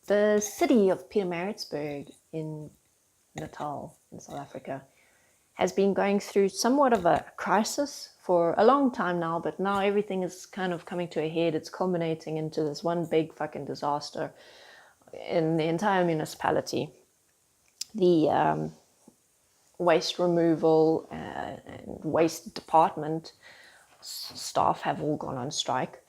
The city of Pietermaritzburg in Natal, in South Africa, has been going through somewhat of a crisis for a long time now, but now everything is kind of coming to a head. It's culminating into this one big fucking disaster in the entire municipality. The waste removal and waste department staff have all gone on strike.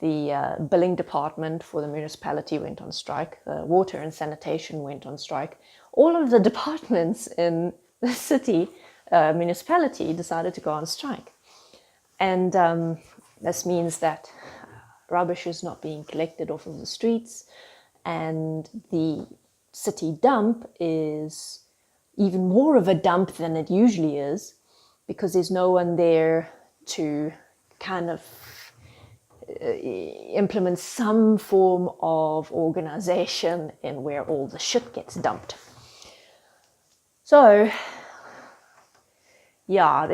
The billing department for the municipality went on strike. The water and sanitation went on strike. All of the departments in the city municipality decided to go on strike. And this means that rubbish is not being collected off of the streets, and the city dump is even more of a dump than it usually is, because there's no one there to kind of implement some form of organization in where all the shit gets dumped. So, yeah,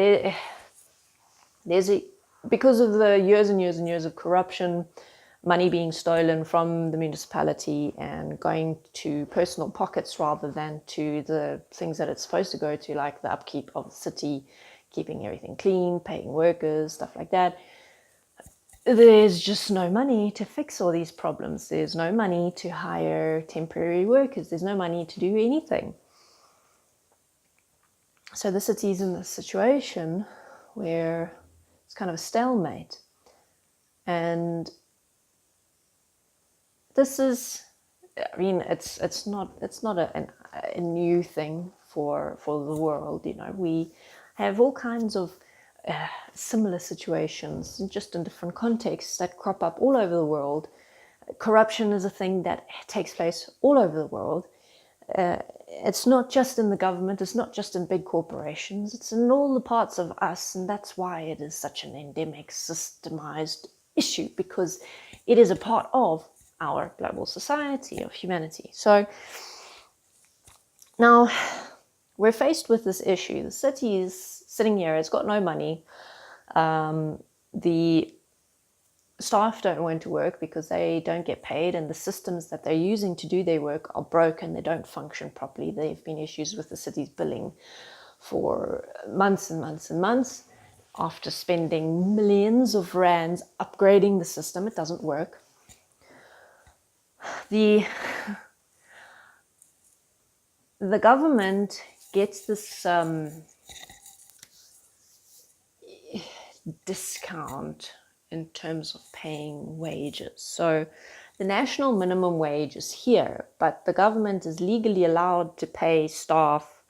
because of the years and years and years of corruption, money being stolen from the municipality and going to personal pockets rather than to the things that it's supposed to go to, like the upkeep of the city, keeping everything clean, paying workers, stuff like that. There's just no money to fix all these problems. There's no money to hire temporary workers. There's no money to do anything. So the city's in this situation where it's kind of a stalemate. And this is, I mean, it's not a new thing for the world. You know, we have all kinds of similar situations, just in different contexts, that crop up all over the world. Corruption is a thing that takes place all over the world. It's not just in the government, it's not just in big corporations, it's in all the parts of us, and that's why it is such an endemic, systemized issue, because it is a part of our global society, of humanity. So now we're faced with this issue. The city is sitting here, it's got no money. The staff don't want to work because they don't get paid, and the systems that they're using to do their work are broken. They don't function properly. There have been issues with the city's billing for months and months and months. After spending millions of rands upgrading the system, it doesn't work. The government gets this discount in terms of paying wages. So the national minimum wage is here, but the government is legally allowed to pay staff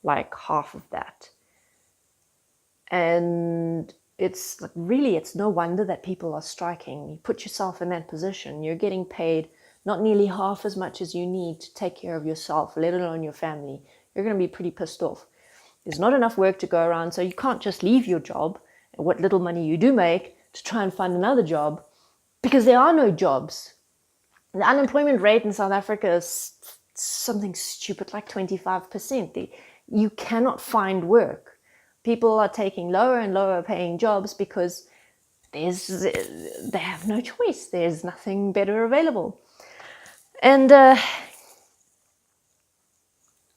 like half of that. And it's like, really, it's no wonder that people are striking. You put yourself in that position, you're getting paid not nearly half as much as you need to take care of yourself, let alone your family. You're going to be pretty pissed off. There's not enough work to go around, so you can't just leave your job and what little money you do make to try and find another job, because there are no jobs. The unemployment rate in South Africa is something stupid like 25%. You cannot find work. People are taking lower and lower paying jobs because they have no choice. There's nothing better available. And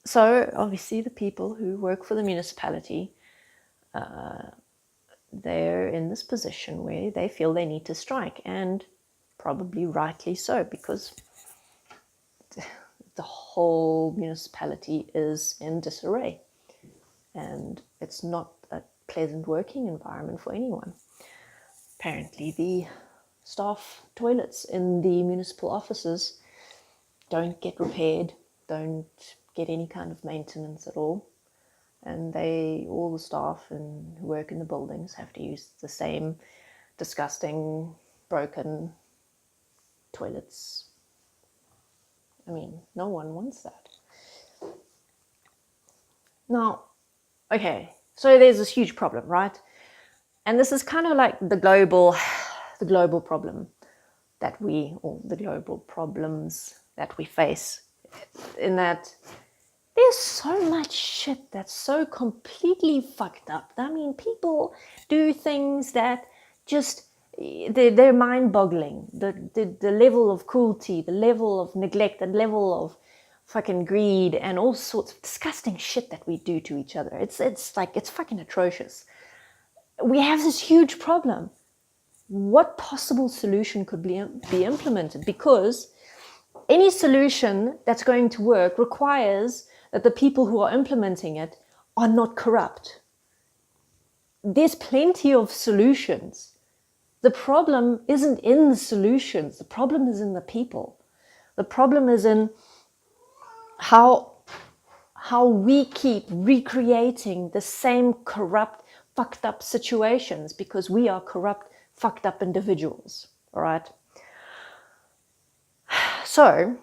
so obviously the people who work for the municipality, they're in this position where they feel they need to strike, and probably rightly so, because the whole municipality is in disarray and it's not a pleasant working environment for anyone. Apparently the staff toilets in the municipal offices don't get repaired, don't get any kind of maintenance at all. And all the staff who work in the buildings have to use the same disgusting, broken toilets. I mean, no one wants that. Now, okay, so there's this huge problem, right? And this is kind of like the global problem or the global problems that we face, in that there's so much shit that's so completely fucked up. I mean, people do things that just they're mind-boggling. The level of cruelty, the level of neglect, the level of fucking greed, and all sorts of disgusting shit that we do to each other. It's like, it's fucking atrocious. We have this huge problem. What possible solution could be implemented? Because any solution that's going to work requires that the people who are implementing it are not corrupt. There's plenty of solutions. The problem isn't in the solutions. The problem is in the people. The problem is in how we keep recreating the same corrupt, fucked up situations because we are corrupt, fucked up individuals. All right. So,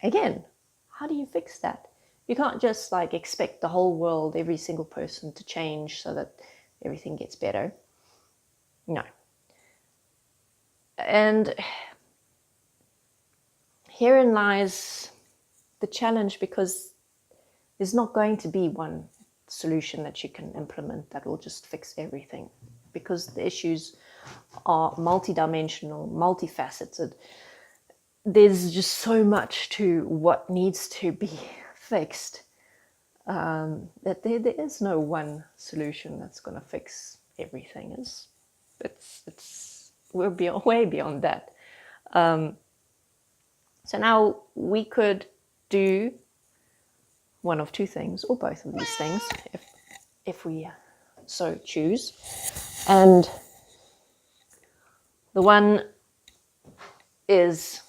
again, how do you fix that? You can't just like expect the whole world, every single person to change so that everything gets better. No. And herein lies the challenge, because there's not going to be one solution that you can implement that will just fix everything, because the issues are multidimensional, multifaceted. There's just so much to what needs to be fixed that there is no one solution that's going to fix everything. We're way beyond that. So now we could do one of two things, or both of these things, if we so choose. And the one is,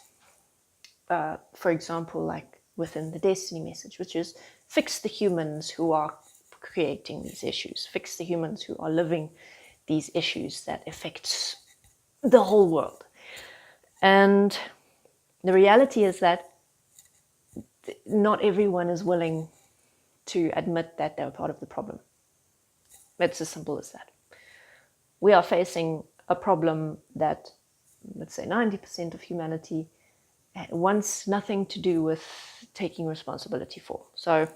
for example, like within the Destiny message, which is fix the humans who are creating these issues, fix the humans who are living these issues that affect the whole world. And the reality is that not everyone is willing to admit that they're part of the problem. It's as simple as that. We are facing a problem that, let's say, 90% of humanity wants nothing to do with taking responsibility for. So,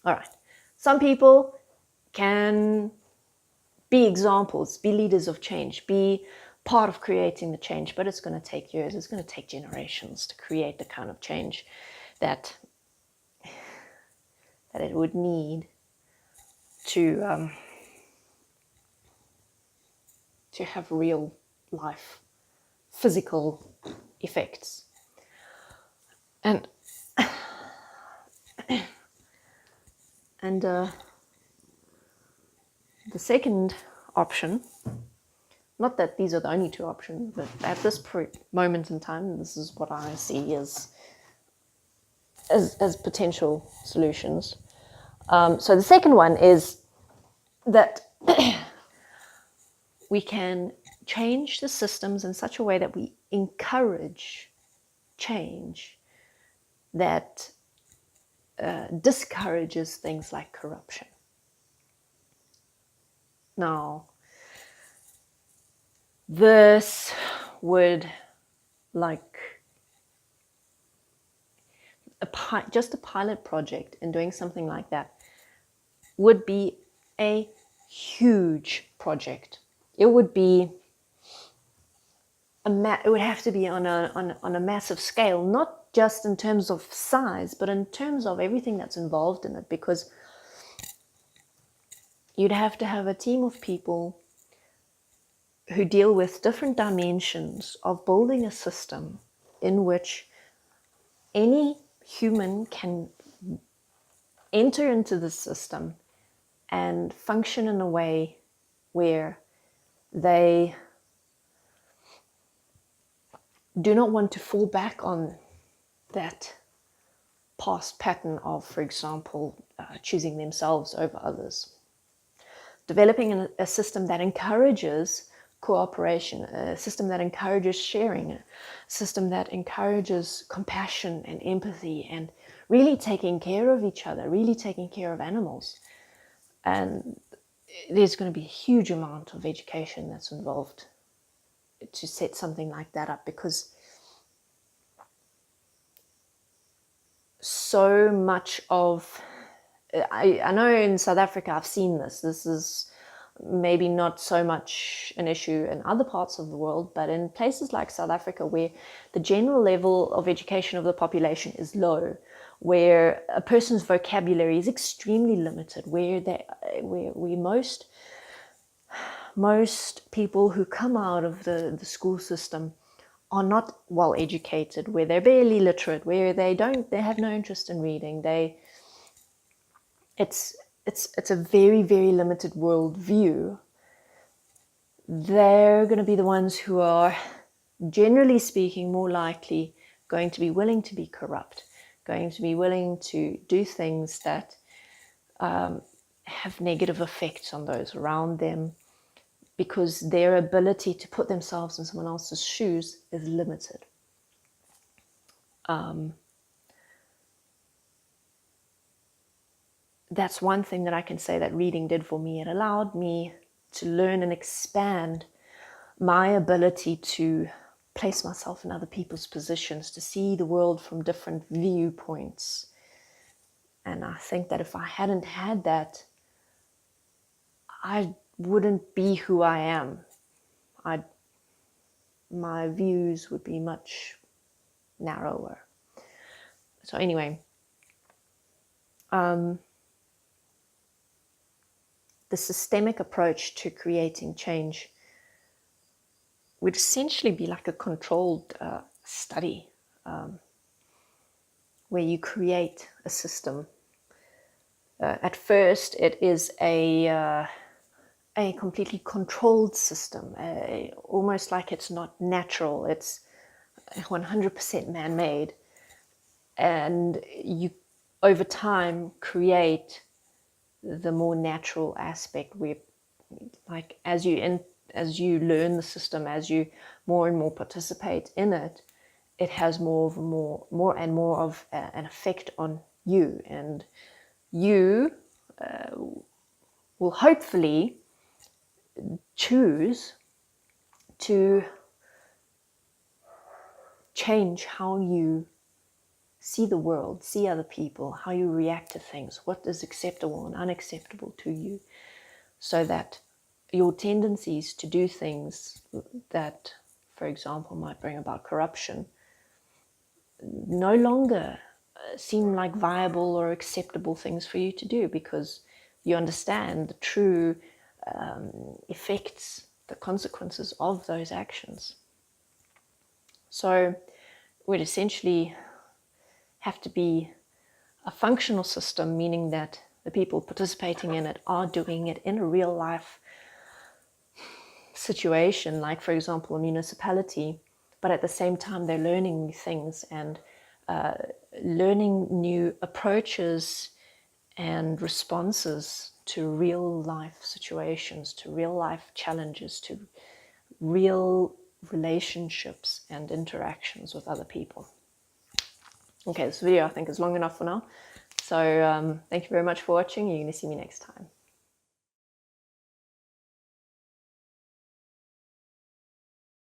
all right. Some people can be examples, be leaders of change, be part of creating the change, but it's going to take years, it's going to take generations to create the kind of change that it would need to have real life, physical effects. And the second option, not that these are the only two options, but at this moment in time, this is what I see as potential solutions. So the second one is that we can change the systems in such a way that we encourage change that discourages things like corruption. Now, this would, like, just a pilot project in doing something like that would be a huge project. It would be it would have to be on a massive scale, not just in terms of size, but in terms of everything that's involved in it, because you'd have to have a team of people who deal with different dimensions of building a system in which any human can enter into the system and function in a way where they do not want to fall back on that past pattern of, for example, choosing themselves over others. Developing a system that encourages cooperation, a system that encourages sharing, a system that encourages compassion and empathy and really taking care of each other, really taking care of animals. And there's going to be a huge amount of education that's involved to set something like that up, because so much of, I know in South Africa I've seen this is maybe not so much an issue in other parts of the world, but in places like South Africa, where the general level of education of the population is low, where a person's vocabulary is extremely limited, where most people who come out of the school system are not well educated, where they're barely literate, where they have no interest in reading. It's a very, very limited worldview. They're going to be the ones who are, generally speaking, more likely going to be willing to be corrupt, going to be willing to do things that have negative effects on those around them, because their ability to put themselves in someone else's shoes is limited. That's one thing that I can say that reading did for me. It allowed me to learn and expand my ability to place myself in other people's positions, to see the world from different viewpoints. And I think that if I hadn't had that, I wouldn't be who I am. My views would be much narrower. So anyway, the systemic approach to creating change would essentially be like a controlled study, where you create a system. At first, it is a completely controlled system, almost like it's not natural. It's 100% man-made, and you, over time, create the more natural aspect, where, like, as you learn the system, as you more and more participate in it, it has more and more of an effect on you, and you will hopefully choose to change how you see the world, see other people, how you react to things, what is acceptable and unacceptable to you, so that your tendencies to do things that, for example, might bring about corruption no longer seem like viable or acceptable things for you to do, because you understand the true effects, the consequences of those actions. So we'd essentially have to be a functional system, meaning that the people participating in it are doing it in a real life situation, like, for example, a municipality, but at the same time they're learning new things and learning new approaches and responses to real life situations, to real life challenges, to real relationships and interactions with other people. Okay, this video I think is long enough for now. So thank you very much for watching. You're going to see me next time.